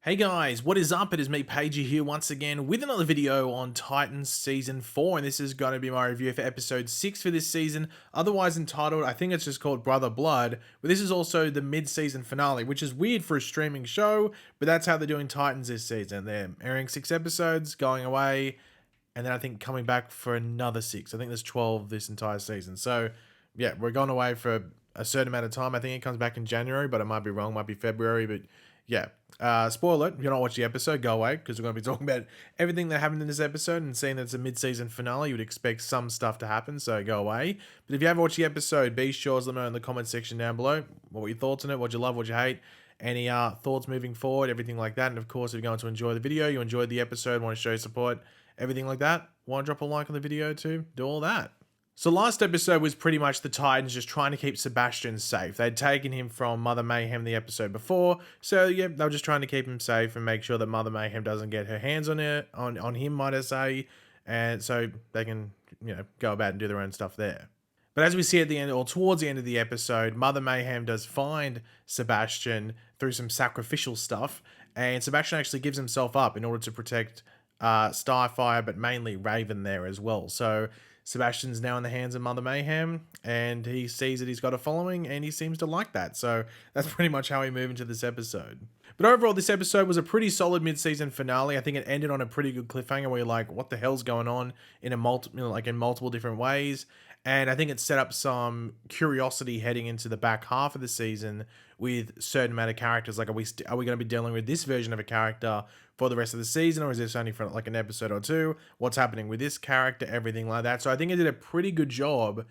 Hey guys, what is up? It is me, Pagey, here once again with another video on Titans Season 4, and this is going to be my review for Episode 6 for this season, otherwise entitled, I think it's just called Brother Blood, but this is also the mid-season finale, which is weird for a streaming show, but that's how they're doing Titans this season. They're airing 6 episodes, going away, and then I think coming back for another 6. I think there's 12 this entire season, so yeah, we're going away for a certain amount of time. I think it comes back in January, but I might be wrong, might be February, but yeah. Spoiler, if you don't watch the episode, go away, because we're going to be talking about everything that happened in this episode, and seeing that it's a mid-season finale, you would expect some stuff to happen, so go away. But if you haven't watched the episode, be sure to let me know in the comment section down below what were your thoughts on it, what you love, what you hate, any thoughts moving forward, everything like that. And of course, if you're going to enjoy the video, you enjoyed the episode, want to show your support, everything like that, want to drop a like on the video too, do all that. So last episode was pretty much the Titans just trying to keep Sebastian safe. They'd taken him from Mother Mayhem the episode before, so yeah, they were just trying to keep him safe and make sure that Mother Mayhem doesn't get her hands on him, might I say, and so they can, go about and do their own stuff there. But as we see at the end, or towards the end of the episode, Mother Mayhem does find Sebastian through some sacrificial stuff, and Sebastian actually gives himself up in order to protect Starfire, but mainly Raven there as well. So Sebastian's now in the hands of Mother Mayhem, and he sees that he's got a following, and he seems to like that. So that's pretty much how we move into this episode. But overall, this episode was a pretty solid mid-season finale. I think it ended on a pretty good cliffhanger where you're like, what the hell's going on in in multiple different ways. And I think it set up some curiosity heading into the back half of the season with certain amount of characters. Like, are we going to be dealing with this version of a character for the rest of the season, or is this only for like an episode or two? What's happening with this character? Everything like that. So I think it did a pretty good job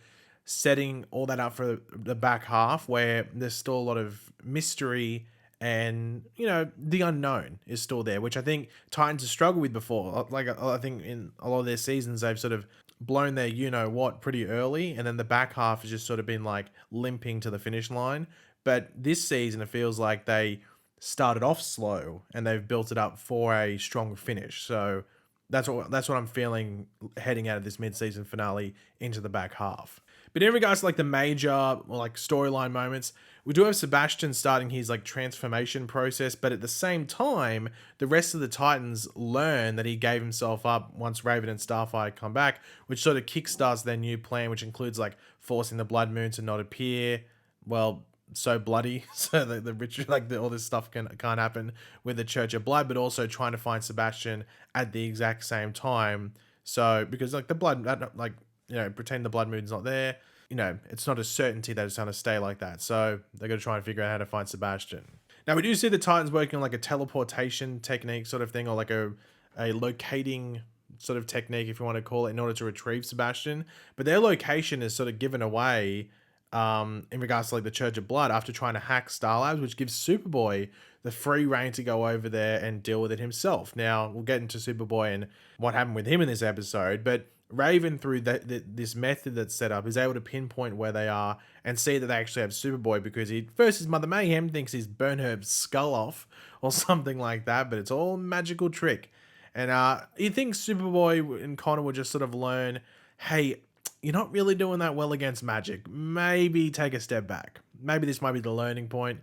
setting all that up for the back half, where there's still a lot of mystery and, the unknown is still there, which I think Titans have struggled with before. Like, I think in a lot of their seasons, they've sort of blown their you-know-what pretty early, and then the back half has just sort of been like limping to the finish line. But this season, it feels like they started off slow and they've built it up for a strong finish. So that's what I'm feeling heading out of this mid-season finale into the back half. But in regards to like the major storyline moments, we do have Sebastian starting his transformation process, but at the same time, the rest of the Titans learn that he gave himself up once Raven and Starfire come back, which sort of kickstarts their new plan, which includes forcing the Blood Moon to not appear. Well, so bloody, so the ritual, all this stuff can't happen with the Church of Blood, but also trying to find Sebastian at the exact same time. So because the blood, pretend the Blood Moon's not there. It's not a certainty that it's going to stay like that. So they're going to try and figure out how to find Sebastian. Now we do see the Titans working on a teleportation technique sort of thing, or a locating sort of technique, if you want to call it, in order to retrieve Sebastian. But their location is sort of given away in regards to the Church of Blood after trying to hack Star Labs, which gives Superboy the free reign to go over there and deal with it himself. Now we'll get into Superboy and what happened with him in this episode, but Raven, through this method that's set up, is able to pinpoint where they are and see that they actually have Superboy, because his Mother Mayhem thinks he's burned her skull off or something like that, but it's all a magical trick. And you think Superboy and Connor will just sort of learn, hey, you're not really doing that well against magic. Maybe take a step back. Maybe this might be the learning point.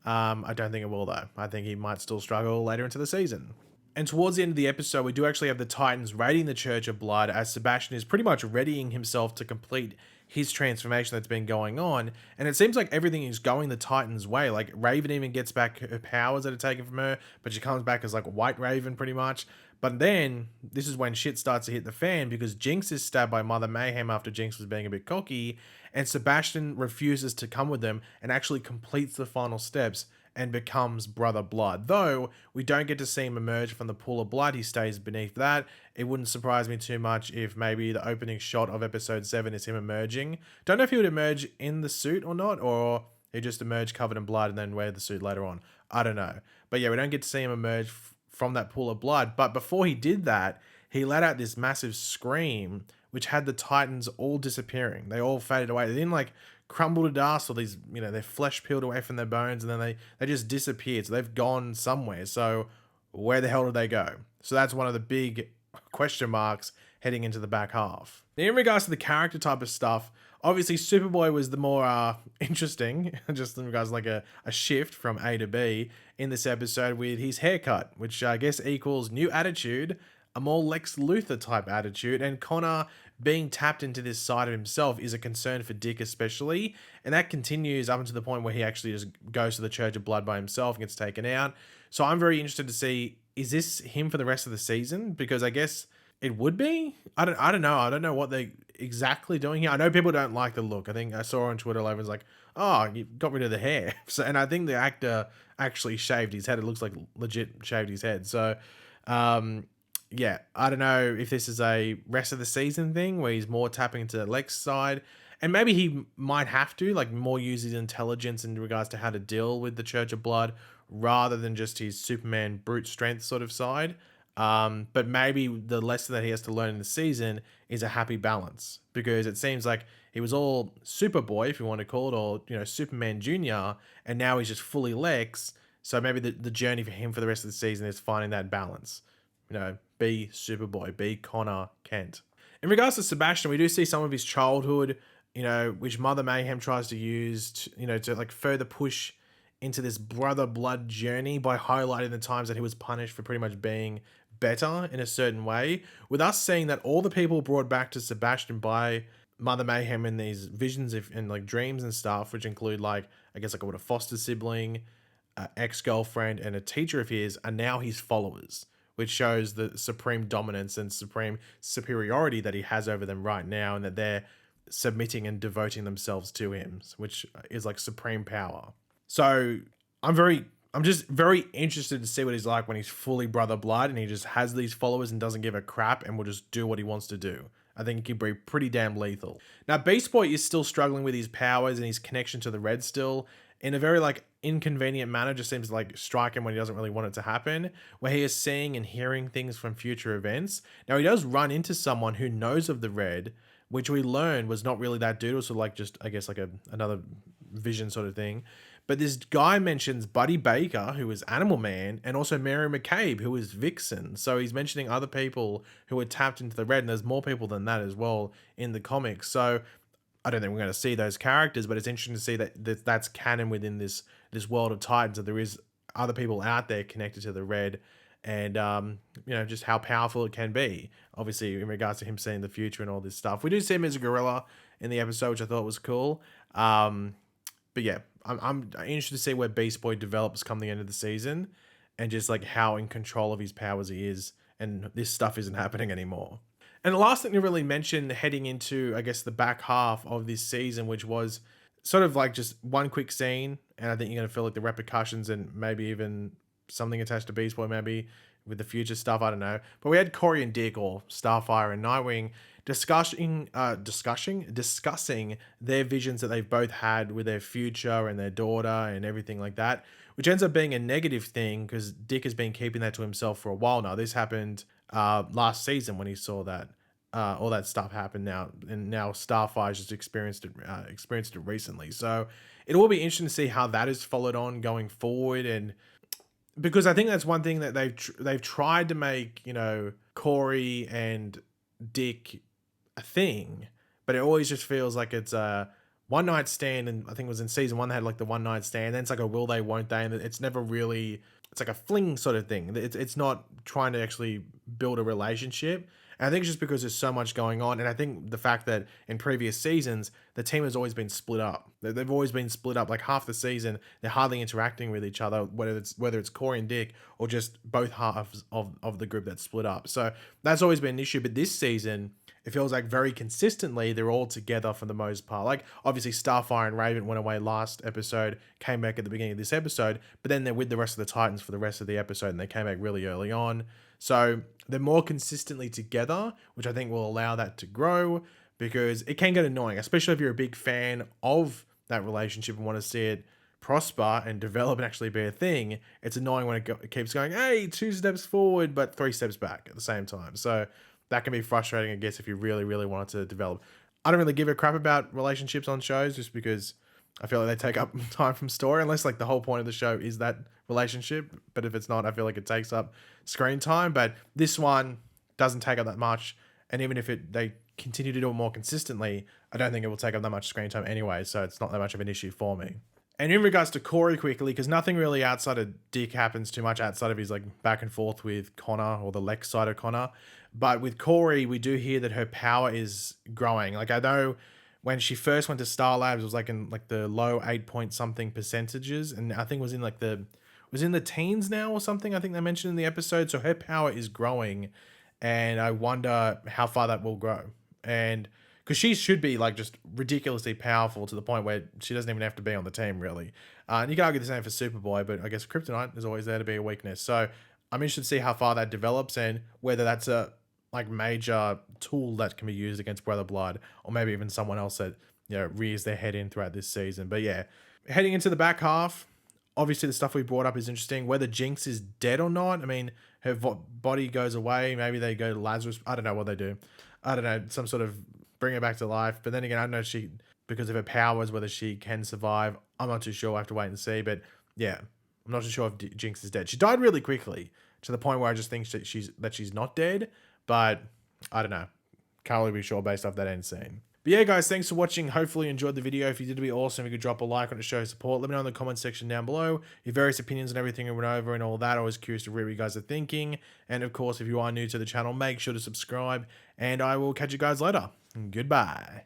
I don't think it will, though. I think he might still struggle later into the season. And towards the end of the episode, we do actually have the Titans raiding the Church of Blood, as Sebastian is pretty much readying himself to complete his transformation that's been going on. And it seems like everything is going the Titans' way. Like, Raven even gets back her powers that are taken from her, but she comes back as White Raven pretty much. But then, this is when shit starts to hit the fan, because Jinx is stabbed by Mother Mayhem after Jinx was being a bit cocky, and Sebastian refuses to come with them and actually completes the final steps and becomes Brother Blood. Though we don't get to see him emerge from the pool of blood, he stays beneath that. It wouldn't surprise me too much if maybe the opening shot of episode 7 is him emerging. Don't know if he would emerge in the suit or not, or he just emerge covered in blood and then wear the suit later on. I don't know. But yeah, we don't get to see him emerge from that pool of blood. But before he did that, he let out this massive scream, which had the Titans all disappearing. They all faded away. They didn't crumble to dust, or these, their flesh peeled away from their bones, and then they just disappeared. So they've gone somewhere. So where the hell did they go? So that's one of the big question marks heading into the back half. Now, in regards to the character type of stuff, Obviously, Superboy was the more interesting, just in regards to like a shift from A to B in this episode with his haircut, which I guess equals new attitude, a more Lex Luthor type attitude, and Connor being tapped into this side of himself is a concern for Dick especially, and that continues up until the point where he actually just goes to the Church of Blood by himself and gets taken out. So I'm very interested to see, is this him for the rest of the season? Because I guess it would be. I don't know. I don't know what they exactly doing here. I know people don't like the look. I think I saw on Twitter, everyone's like, "Oh, you got rid of the hair." So, and I think the actor actually shaved his head. It looks like legit shaved his head. So, yeah, I don't know if this is a rest of the season thing where he's more tapping into the Lex side, and maybe he might have to like more use his intelligence in regards to how to deal with the Church of Blood rather than just his Superman brute strength sort of side. But maybe the lesson that he has to learn in the season is a happy balance, because it seems like he was all Superboy, if you want to call it, or Superman Junior, and now he's just fully Lex. So maybe the journey for him for the rest of the season is finding that balance. Be Superboy, be Connor Kent. In regards to Sebastian, we do see some of his childhood, which Mother Mayhem tries to use, to like further push into this brother blood journey by highlighting the times that he was punished for pretty much being better in a certain way, with us seeing that all the people brought back to Sebastian by Mother Mayhem in these visions and like dreams and stuff, which include like, I guess like what a foster sibling, ex-girlfriend, and a teacher of his, are now his followers, which shows the supreme dominance and supreme superiority that he has over them right now, and that they're submitting and devoting themselves to him, which is like supreme power. So I'm just very interested to see what he's like when he's fully brother blood and he just has these followers and doesn't give a crap and will just do what he wants to do. I think he can be pretty damn lethal. Now, Beast Boy is still struggling with his powers and his connection to the Red still in a very like inconvenient manner. Just seems to like strike him when he doesn't really want it to happen, where he is seeing and hearing things from future events. Now, he does run into someone who knows of the Red, which we learned was not really that dude. It was sort of like just, I guess, like another vision sort of thing. But this guy mentions Buddy Baker, who is Animal Man, and also Mary McCabe, who is Vixen. So he's mentioning other people who are tapped into the Red, and there's more people than that as well in the comics. So I don't think we're going to see those characters, but it's interesting to see that that's canon within this world of Titans, that there is other people out there connected to the Red, and just how powerful it can be. Obviously, in regards to him seeing the future and all this stuff, we do see him as a gorilla in the episode, which I thought was cool. But yeah, I'm interested to see where Beast Boy develops come the end of the season, and just like how in control of his powers he is, and this stuff isn't happening anymore. And the last thing to really mention heading into, I guess, the back half of this season, which was sort of like just one quick scene, and I think you're going to feel like the repercussions and maybe even something attached to Beast Boy, maybe with the future stuff, I don't know. But we had Corey and Dick, or Starfire and Nightwing, discussing their visions that they've both had with their future and their daughter and everything like that, which ends up being a negative thing because Dick has been keeping that to himself for a while now. This happened last season when he saw that all that stuff happen now, and now Starfire's just experienced it recently. So it will be interesting to see how that is followed on going forward, and because I think that's one thing that they've tried to make Corey and Dick a thing, but it always just feels like it's a one night stand. And I think it was in season 1 they had like the one night stand, then it's like a will they won't they, and it's never really, it's like a fling sort of thing. It's not trying to actually build a relationship. And I think it's just because there's so much going on. And I think the fact that in previous seasons, the team has always been split up. They've always been split up. Like half the season, they're hardly interacting with each other, whether it's Corey and Dick or just both halves of the group that's split up. So that's always been an issue. But this season, it feels like very consistently they're all together for the most part. Like obviously Starfire and Raven went away last episode, came back at the beginning of this episode, but then they're with the rest of the Titans for the rest of the episode, and they came back really early on. So they're more consistently together, which I think will allow that to grow, because it can get annoying, especially if you're a big fan of that relationship and want to see it prosper and develop and actually be a thing. It's annoying when it keeps going, hey, 2 steps forward, but 3 steps back at the same time. So that can be frustrating, I guess, if you really, really want it to develop. I don't really give a crap about relationships on shows just because I feel like they take up time from story, unless like the whole point of the show is that relationship. But if it's not, I feel like it takes up screen time. But this one doesn't take up that much. And even if they continue to do it more consistently, I don't think it will take up that much screen time anyway, so it's not that much of an issue for me. And in regards to Corey quickly, because nothing really outside of Dick happens too much outside of his like back and forth with Connor, or the Lex side of Connor. But with Corey, we do hear that her power is growing. Like, I know when she first went to Star Labs, it was like in like the low 8 point something percentages, and I think it was in like the teens now or something. I think they mentioned in the episode. So her power is growing, and I wonder how far that will grow. And because she should be like just ridiculously powerful to the point where she doesn't even have to be on the team, really. And you can argue the same for Superboy, but I guess Kryptonite is always there to be a weakness. So I'm interested to see how far that develops and whether that's a like major tool that can be used against Brother Blood, or maybe even someone else that, you know, rears their head in throughout this season. But yeah, heading into the back half, obviously the stuff we brought up is interesting. Whether Jinx is dead or not, I mean, her body goes away. Maybe they go to Lazarus. I don't know what they do. I don't know, some sort of bring her back to life. But then again, I don't know because of her powers, whether she can survive. I'm not too sure. I have to wait and see. But yeah, I'm not too sure if Jinx is dead. She died really quickly to the point where I just think that she's not dead. But I don't know. Can't really be sure based off that end scene. But yeah, guys, thanks for watching. Hopefully you enjoyed the video. If you did, it'd be awesome if you could drop a like on it to show support. Let me know in the comment section down below your various opinions and everything we went over and all that. Always curious to read what you guys are thinking. And of course, if you are new to the channel, make sure to subscribe. And I will catch you guys later. Goodbye.